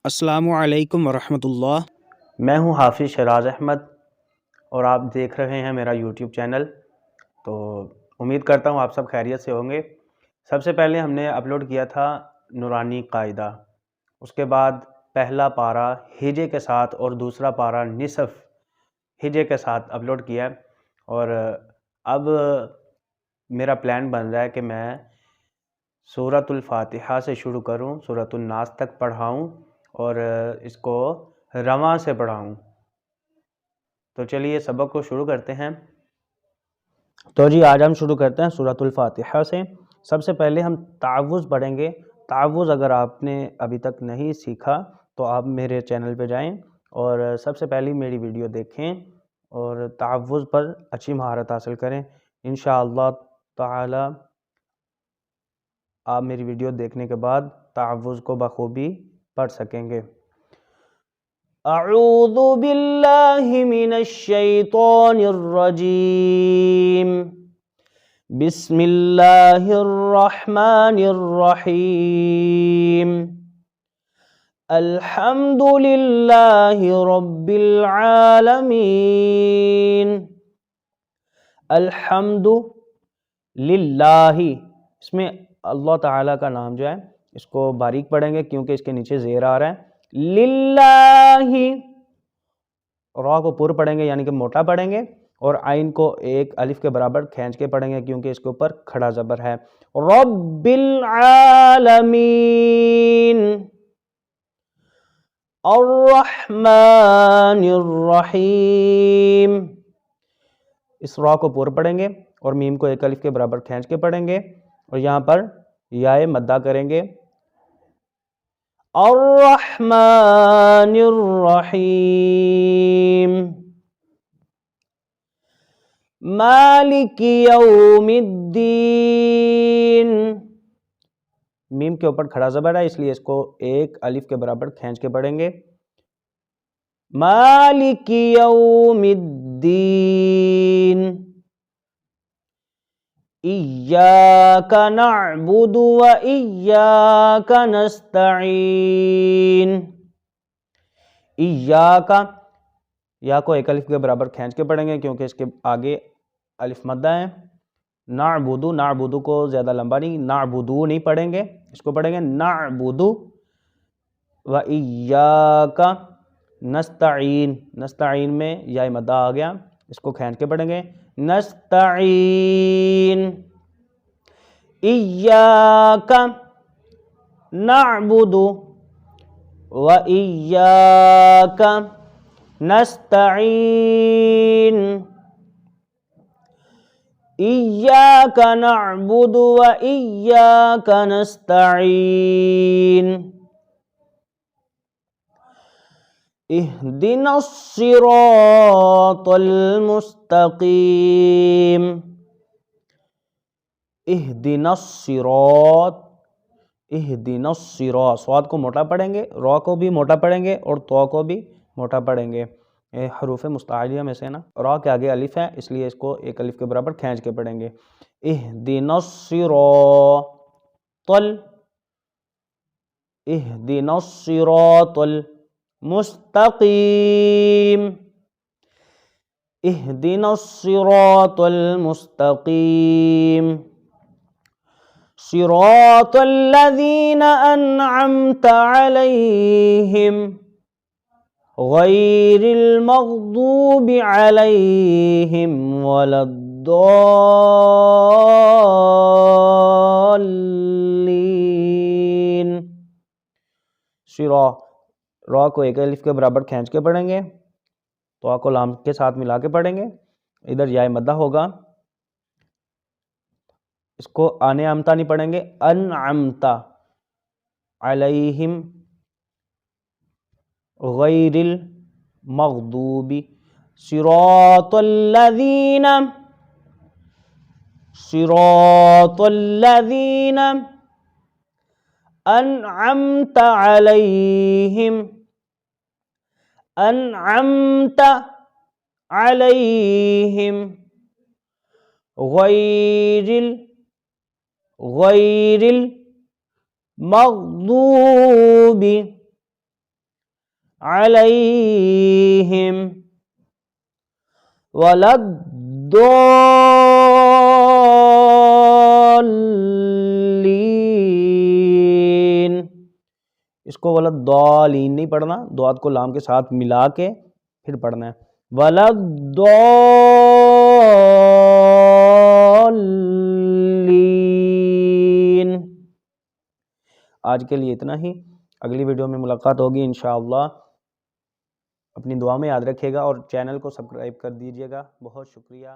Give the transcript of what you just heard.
السلام علیکم ورحمۃ اللہ۔ میں ہوں حافظ شہراز احمد اور آپ دیکھ رہے ہیں میرا یوٹیوب چینل۔ تو امید کرتا ہوں آپ سب خیریت سے ہوں گے۔ سب سے پہلے ہم نے اپلوڈ کیا تھا نورانی قاعدہ، اس کے بعد پہلا پارہ ہجے کے ساتھ اور دوسرا پارہ نصف ہجے کے ساتھ اپلوڈ کیا، اور اب میرا پلان بن رہا ہے کہ میں سورۃ الفاتحہ سے شروع کروں، سورۃ الناس تک پڑھاؤں اور اس کو رواں سے پڑھاؤں۔ تو چلیے سبق کو شروع کرتے ہیں۔ تو جی آج ہم شروع کرتے ہیں سورۃ الفاتحہ سے۔ سب سے پہلے ہم تعوذ پڑھیں گے۔ تعوذ اگر آپ نے ابھی تک نہیں سیکھا تو آپ میرے چینل پہ جائیں اور سب سے پہلی میری ویڈیو دیکھیں اور تعوذ پر اچھی مہارت حاصل کریں۔ انشاءاللہ تعالی آپ میری ویڈیو دیکھنے کے بعد تعوذ کو بخوبی پڑھ سکیں گے۔ اعوذ باللہ من الشیطان الرجیم، بسم اللہ الرحمن الرحیم، الحمد للہ رب العالمین۔ الحمد للہ، اس میں اللہ تعالیٰ کا نام جو ہے اس کو باریک پڑھیں گے کیونکہ اس کے نیچے زیر آ رہا ہے۔ للہ، را کو پر پڑھیں گے یعنی کہ موٹا پڑھیں گے، اور عین کو ایک الف کے برابر کھینچ کے پڑھیں گے کیونکہ اس کے اوپر کھڑا زبر ہے۔ رب العالمین، الرحمن الرحیم، اس را کو پر پڑھیں گے اور میم کو ایک الف کے برابر کھینچ کے پڑھیں گے اور یہاں پر یائے مدہ کریں گے۔ الرحمن الرحیم، مالک یوم الدین، میم کے اوپر کھڑا زبر ہے اس لیے اس کو ایک الف کے برابر کھینچ کے پڑھیں گے۔ مالک یوم الدین، ایاک نعبد و ایاک نستعین، ایاک، یا کو ایک الف کے برابر کھینچ کے پڑھیں گے کیونکہ اس کے آگے الف مدہ ہے۔ نعبدو، نعبدو کو زیادہ لمبا نہیں، نعبدو نہیں پڑھیں گے، اس کو پڑھیں گے نعبدو، و ایاک نستعین، نستعین میں یا مدہ آ گیا، اس کو کھینچ کے پڑھیں گے نستعین، ایاک نعبد و ایاک نستعین، ایاک نعبد و ایاک نستعین، اہدنا الصراط المستقیم، اہدنا الصراط، اہدنا الصراط، صاد کو موٹا پڑھیں گے، را کو بھی موٹا پڑھیں گے اور تو کو بھی موٹا پڑھیں گے۔ حروف مستعلیہ میں سے نا را کے آگے الف ہے اس لیے اس کو ایک الف کے برابر کھینچ کے پڑھیں گے۔ اہدنا الصراط، اہدنا الصراط المستقیم، اہدنا الصراط المستقیم، صراط الذین انعمت علیہم غیر المغضوب علیہم ولا الضالین۔ را کو ایک الف کے برابر کھینچ کے پڑھیں گے، تو کو لام کے ساتھ ملا کے پڑھیں گے، ادھر یا مدہ ہوگا، اس کو انعمتا نہیں پڑھیں گے، انعمتا علیہم غیر المغضوب، صراط الذین، صراط الذین انعمت علیہم، انعمت علیہم غیر المغضوب علیہم ولداللین. اس کو ولدالین نہیں پڑھنا، دعات کو لام کے ساتھ ملا کے پھر پڑھنا ہے. ولداللین. آج کے لیے اتنا ہی، اگلی ویڈیو میں ملاقات ہوگی انشاءاللہ. اپنی دعا میں یاد رکھیے گا اور چینل کو سبسکرائب کر دیجیے گا. بہت شکریہ.